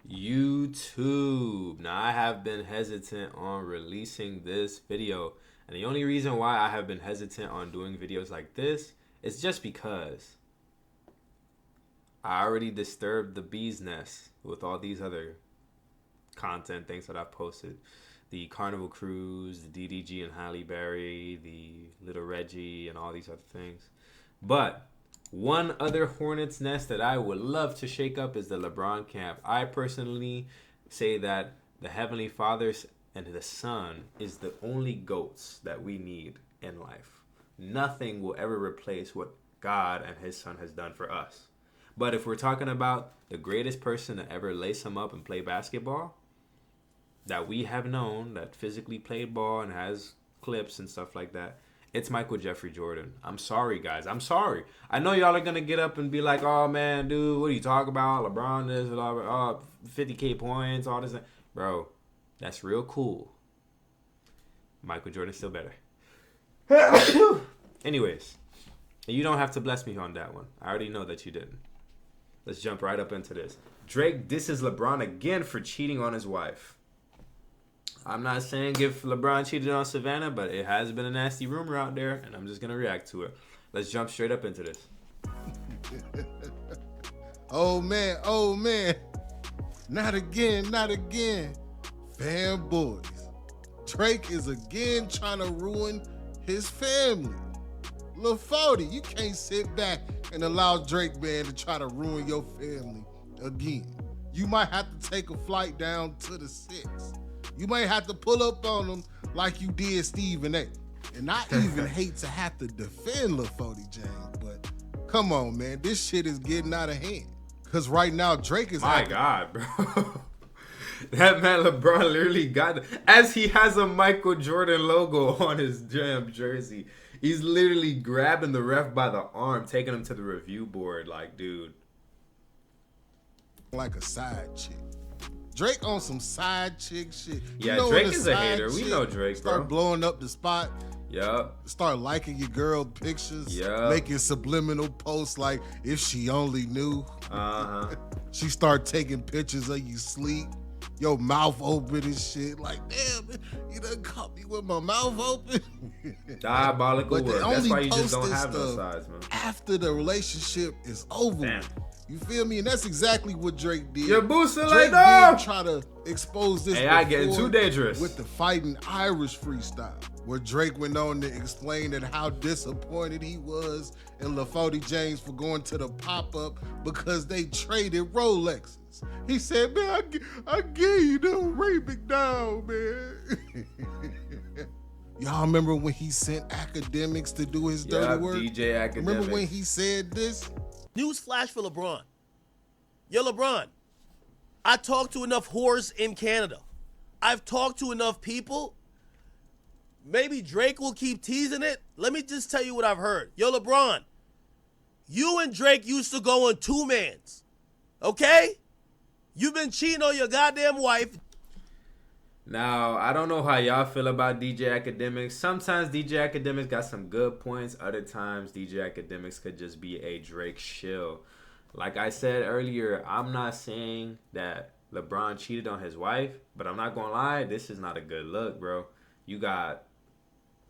YouTube. Now, I have been hesitant on releasing this video. And the only reason why I have been hesitant on doing videos like this is just because I already disturbed the bee's nest with all these other content things that I've posted. The Carnival Cruise, the DDG and Halle Berry, the Little Reggie, and all these other things. But one other hornet's nest that I would love to shake up is the LeBron camp. I personally say that the Heavenly Father and the Son is the only GOATs that we need in life. Nothing will ever replace what God and His Son has done for us. But if we're talking about the greatest person to ever lace him up and play basketball, that we have known, that physically played ball and has clips and stuff like that, it's Michael Jeffrey Jordan. I'm sorry, guys. I'm sorry. I know y'all are going to get up and be like, oh, man, dude, what are you talking about? LeBron this, blah, blah, 50K points, all this. Bro, that's real cool. Michael Jordan's still better. Anyways, you don't have to bless me on that one. I already know that you didn't. Let's jump right up into this. Drake disses LeBron again for cheating on his wife. I'm not saying if LeBron cheated on Savannah, but it has been a nasty rumor out there, and I'm just going to react to it. Let's jump straight up into this. Oh, man. Not again. Fanboys. Drake is again trying to ruin his family. Lil 40, you can't sit back and allow Drake, man, to try to ruin your family again. You might have to take a flight down to the 6. You might have to pull up on them like you did Stephen A. And I even hate to have to defend Lil 40 James, but come on, man. This shit is getting out of hand. Because right now, Drake is... My God, bro. That man LeBron literally got... As he has a Michael Jordan logo on his damn jersey, he's literally grabbing the ref by the arm, taking him to the review board. Like, dude. Like a side chick. Drake on some side chick shit. Yeah, you know, Drake is a hater. We know Drake, bro. Start blowing up the spot. Yup. Start liking your girl pictures. Yup. Making subliminal posts like, if she only knew. Uh-huh. She start taking pictures of you sleep. Your mouth open and shit. Like, damn, man, you done caught me with my mouth open. Diabolical work. That's why you just don't have no sides, man. After the relationship is over. Damn. You feel me? And that's exactly what Drake did. You're boosting Drake like did try to expose this. I getting too dangerous with the Fighting Irish freestyle, where Drake went on to explain that how disappointed he was in Lil 40 James for going to the pop-up because they traded Rolexes. He said, man, I gave you the Ray McDowell, man. Y'all remember when he sent academics to do his dirty work? DJ Academics. Remember when he said this? Newsflash for LeBron. Yo, LeBron, I talked to enough whores in Canada. I've talked to enough people. Maybe Drake will keep teasing it. Let me just tell you what I've heard. Yo, LeBron, you and Drake used to go on two-mans, okay? You've been cheating on your goddamn wife. Now, I don't know how y'all feel about DJ Academics. Sometimes DJ Academics got some good points. Other times, DJ Academics could just be a Drake shill. Like I said earlier, I'm not saying that LeBron cheated on his wife, but I'm not going to lie, this is not a good look, bro. You got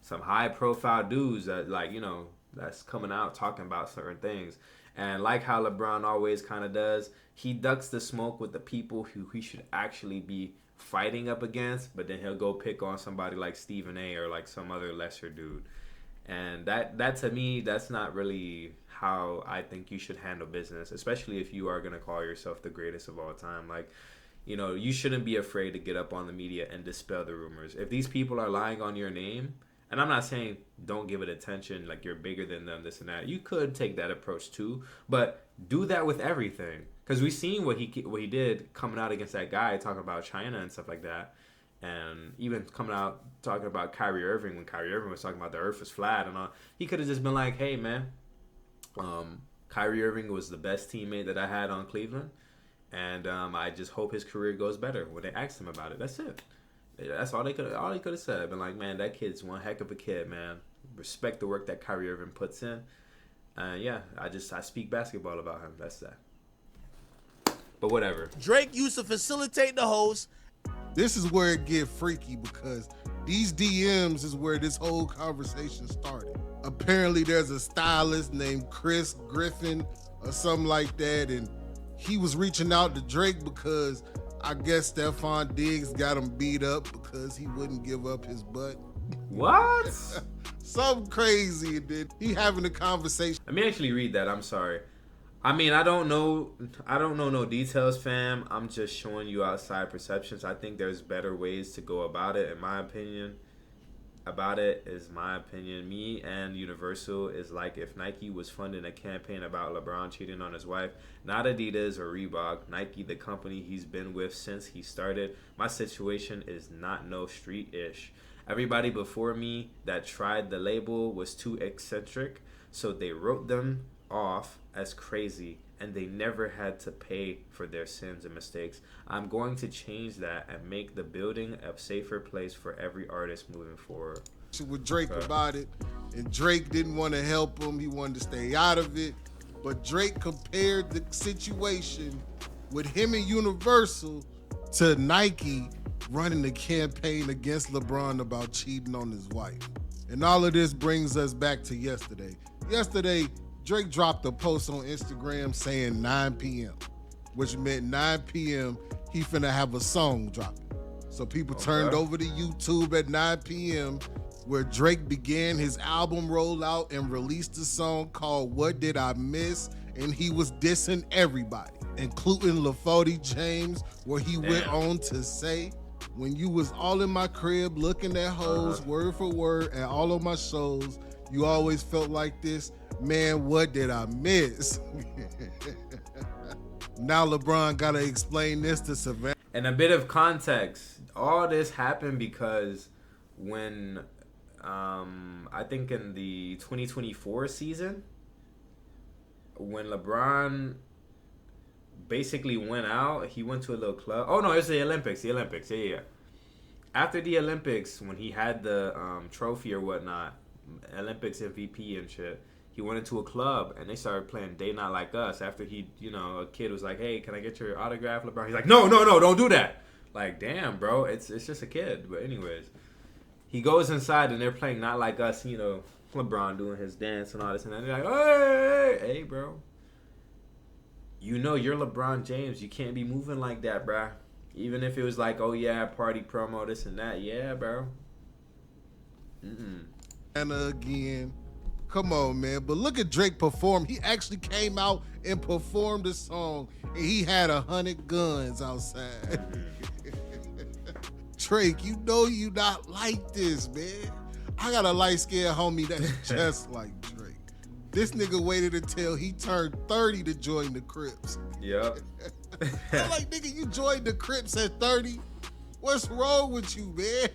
some high-profile dudes that, like, you know, that's coming out talking about certain things. And like how LeBron always kind of does, he ducks the smoke with the people who he should actually be fighting up against, but then he'll go pick on somebody like Stephen A or like some other lesser dude. And that to me, that's not really how I think you should handle business, especially if you are going to call yourself the greatest of all time. Like, you know, you shouldn't be afraid to get up on the media and dispel the rumors. If these people are lying on your name, and I'm not saying don't give it attention, like you're bigger than them, this and that. You could take that approach too, but do that with everything. Because we've seen what he did coming out against that guy, talking about China and stuff like that. And even coming out talking about Kyrie Irving when Kyrie Irving was talking about the earth is flat and all. He could have just been like, hey, man, Kyrie Irving was the best teammate that I had on Cleveland. And I just hope his career goes better when they asked him about it. That's it. That's all he could have said. Been like, man, that kid's one heck of a kid, man. Respect the work that Kyrie Irving puts in. Yeah, I speak basketball about him. That's that. But whatever. Drake used to facilitate the host. This is where it get freaky because these DMs is where this whole conversation started. Apparently there's a stylist named Chris Griffin or something like that, and he was reaching out to Drake because I guess Stephon Diggs got him beat up because he wouldn't give up his butt. What? Something crazy, and then he having a conversation. Let me actually read that. I'm sorry. I mean, I don't know no details, fam. I'm just showing you outside perceptions. I think there's better ways to go about it, in my opinion. Me and Universal is like if Nike was funding a campaign about LeBron cheating on his wife, not Adidas or Reebok, Nike, the company he's been with since he started. My situation is not no street-ish. Everybody before me that tried the label was too eccentric, so they wrote them off as crazy, and they never had to pay for their sins and mistakes. I'm going to change that and make the building a safer place for every artist moving forward. With Drake about it, and Drake didn't want to help him. He wanted to stay out of it, but Drake compared the situation with him and Universal to Nike running the campaign against LeBron about cheating on his wife. And all of this brings us back to yesterday. Yesterday, Drake dropped a post on Instagram saying 9 p.m., which meant 9 p.m. he finna have a song dropping. So people turned over to YouTube at 9 p.m. where Drake began his album rollout and released a song called What Did I Miss? And he was dissing everybody, including LaFody James, where he went on to say, when you was all in my crib looking at hoes word for word at all of my shows, you always felt like this. Man, what did I miss? Now LeBron gotta explain this to Savannah. And a bit of context. All this happened because when, I think in the 2024 season, when LeBron basically went out, he went to a little club. Oh no, it's the Olympics. Yeah. After the Olympics, when he had the trophy or whatnot, Olympics MVP and shit, he went into a club and they started playing They Not Like Us. After he, a kid was like, hey, can I get your autograph, LeBron? He's like, no, don't do that. Like, damn, bro, it's just a kid. But anyways, he goes inside and they're playing Not Like Us, LeBron doing his dance and all this and that. They're like, hey, bro. You're LeBron James. You can't be moving like that, bro. Even if it was like, oh, yeah, party promo, this and that. Yeah, bro. And again, come on, man. But look at Drake perform. He actually came out and performed a song, and he had 100 guns outside. Drake, you not like this, man. I got a light-skinned homie that's just like Drake. This nigga waited until he turned 30 to join the Crips. Yep. I'm like, nigga, you joined the Crips at 30? What's wrong with you, man?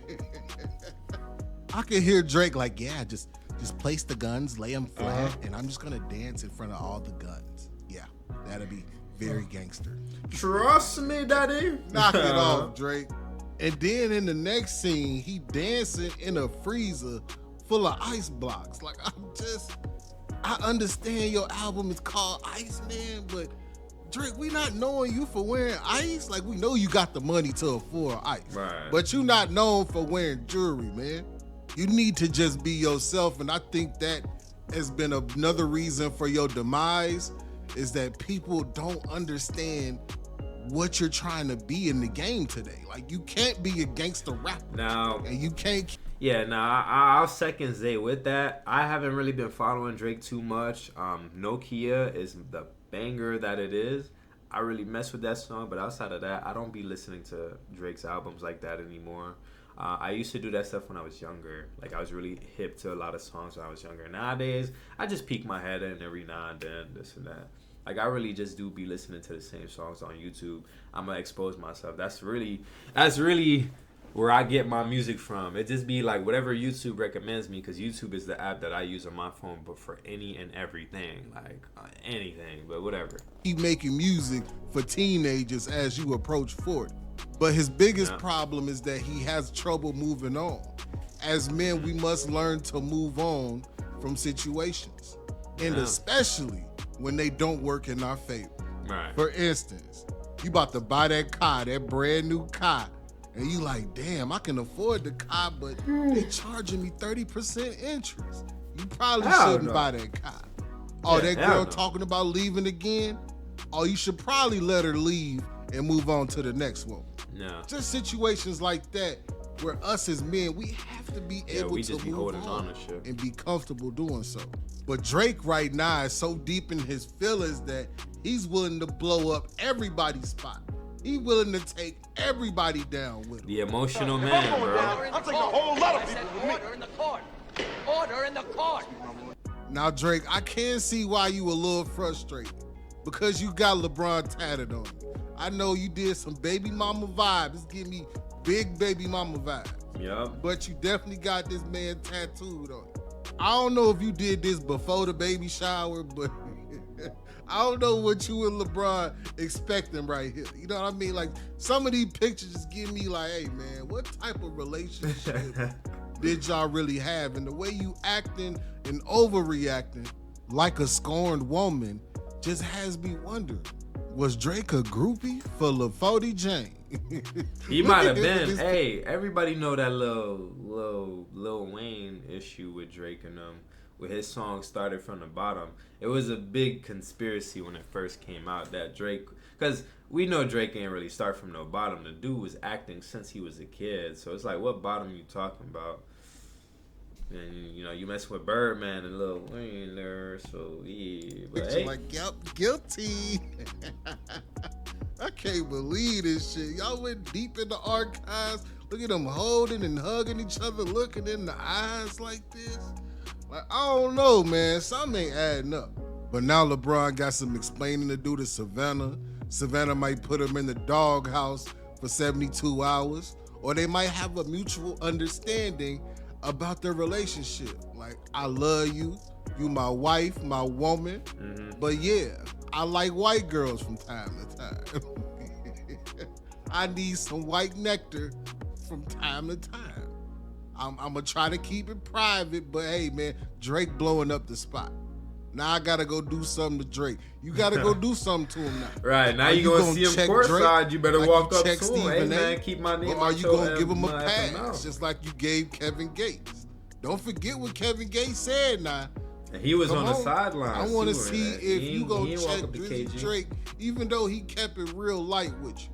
I can hear Drake like, yeah, just place the guns, lay them flat, and I'm just gonna dance in front of all the guns. Yeah, that'll be very gangster. Trust me, daddy. Knock it off, Drake. And then in the next scene, he dancing in a freezer full of ice blocks. Like, I understand your album is called Iceman, but Drake, we not knowing you for wearing ice. Like, we know you got the money to afford ice, right? But you not known for wearing jewelry, man. You need to just be yourself, and I think that has been another reason for your demise, is that people don't understand what you're trying to be in the game today. Like, you can't be a gangster rapper now, and you can't. Yeah, I'll second Zay with that. I haven't really been following Drake too much. Nokia is the banger that it is. I really mess with that song, but outside of that, I don't be listening to Drake's albums like that anymore. I used to do that stuff when I was younger. Like, I was really hip to a lot of songs when I was younger. Nowadays, I just peek my head in every now and then, this and that. Like, I really just do be listening to the same songs on YouTube. I'm going to expose myself. That's really where I get my music from. It just be like whatever YouTube recommends me, because YouTube is the app that I use on my phone, but for any and everything. Like, anything, but whatever. Keep making music for teenagers as you approach 40. But his biggest problem is that he has trouble moving on. As men, we must learn to move on from situations. And especially when they don't work in our favor. Right. For instance, You about to buy that car, that brand new car. And you like, damn, I can afford the car, but they charging me 30% interest. You probably shouldn't buy that car. Oh, that girl talking about leaving again? Oh, you should probably let her leave and move on to the next one. No. Just situations like that where us as men, we have to be able to move on and be comfortable doing so. But Drake right now is so deep in his feelings that he's willing to blow up everybody's spot. He's willing to take everybody down with him. The emotional man, bro. I'll take a whole lot of people with me. Order in the court. Order in the court. Now, Drake, I can see why you a little frustrated because you got LeBron tatted on you. I know you did some baby mama vibes. It's giving me big baby mama vibes. Yep. But you definitely got this man tattooed on you. I don't know if you did this before the baby shower, but I don't know what you and LeBron expecting right here. You know what I mean? Like, some of these pictures just give me like, hey, man, what type of relationship did y'all really have? And the way you acting and overreacting like a scorned woman just has me wondering, was Drake a groupie for LaFody Jane? He might have been. Hey, everybody know that Lil Wayne issue with Drake and where his song started from the bottom. It was a big conspiracy when it first came out that Drake, because we know Drake ain't really start from no bottom. The dude was acting since he was a kid, so it's like, what bottom you talking about? And you know, you mess with Birdman and Lil Wayne there, so yeah. But hey, like, yep, guilty. I can't believe this shit. Y'all went deep in the archives. Look at them holding and hugging each other, looking in the eyes like this. Like, I don't know, man. Something ain't adding up. But now LeBron got some explaining to do to Savannah. Savannah might put him in the doghouse for 72 hours, or they might have a mutual understanding about their relationship. Like, I love you. You my wife, my woman. Mm-hmm. But yeah, I like white girls from time to time. I need some white nectar from time to time. I'm going to try to keep it private, but hey, man, Drake blowing up the spot. Now I got to go do something to Drake. You got to go do something to him now. Right, now you going to see him courtside, you better walk up to him. Hey, man, keep my name on. Or are you going to give him a pass, just like you gave Kevin Gates? Don't forget what Kevin Gates said now. And he was on the sideline. I want to see if you go check Drizzy Drake, even though he kept it real light with you.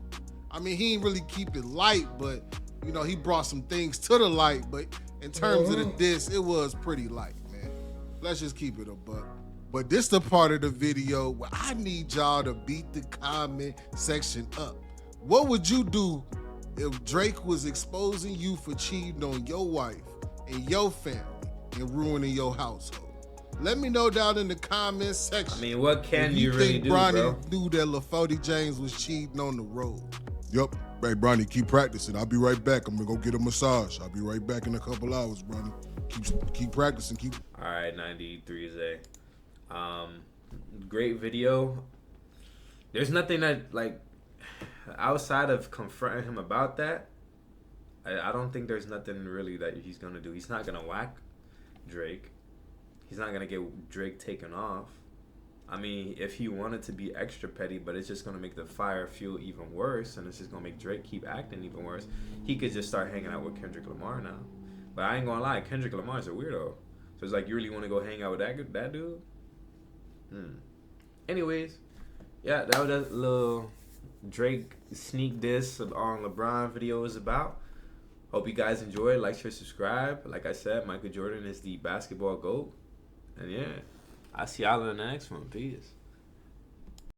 I mean, he didn't really keep it light, but, you know, he brought some things to the light. But in terms of the diss, it was pretty light, man. Let's just keep it a buck. But this the part of the video where I need y'all to beat the comment section up. What would you do if Drake was exposing you for cheating on your wife and your family and ruining your household? Let me know down in the comments section. I mean, what can you really do, Bronny bro? knew that LaFody James was cheating on the road. Yep. Hey, Bronny, keep practicing. I'll be right back. I'm going to go get a massage. I'll be right back in a couple hours, Bronny. Keep practicing. All right, 93Z. Great video. There's nothing that, like, outside of confronting him about that, I don't think there's nothing really that he's going to do. He's not going to whack Drake. He's not going to get Drake taken off. I mean, if he wanted to be extra petty, but it's just going to make the fire fuel even worse, and it's just going to make Drake keep acting even worse, he could just start hanging out with Kendrick Lamar now. But I ain't going to lie, Kendrick Lamar's a weirdo. So it's like, you really want to go hang out with that dude? Anyways, yeah, that was a little Drake sneak diss on LeBron video was about. Hope you guys enjoyed. Like, share, subscribe. Like I said, Michael Jordan is the basketball GOAT. And yeah, I'll see y'all in the next one. Peace.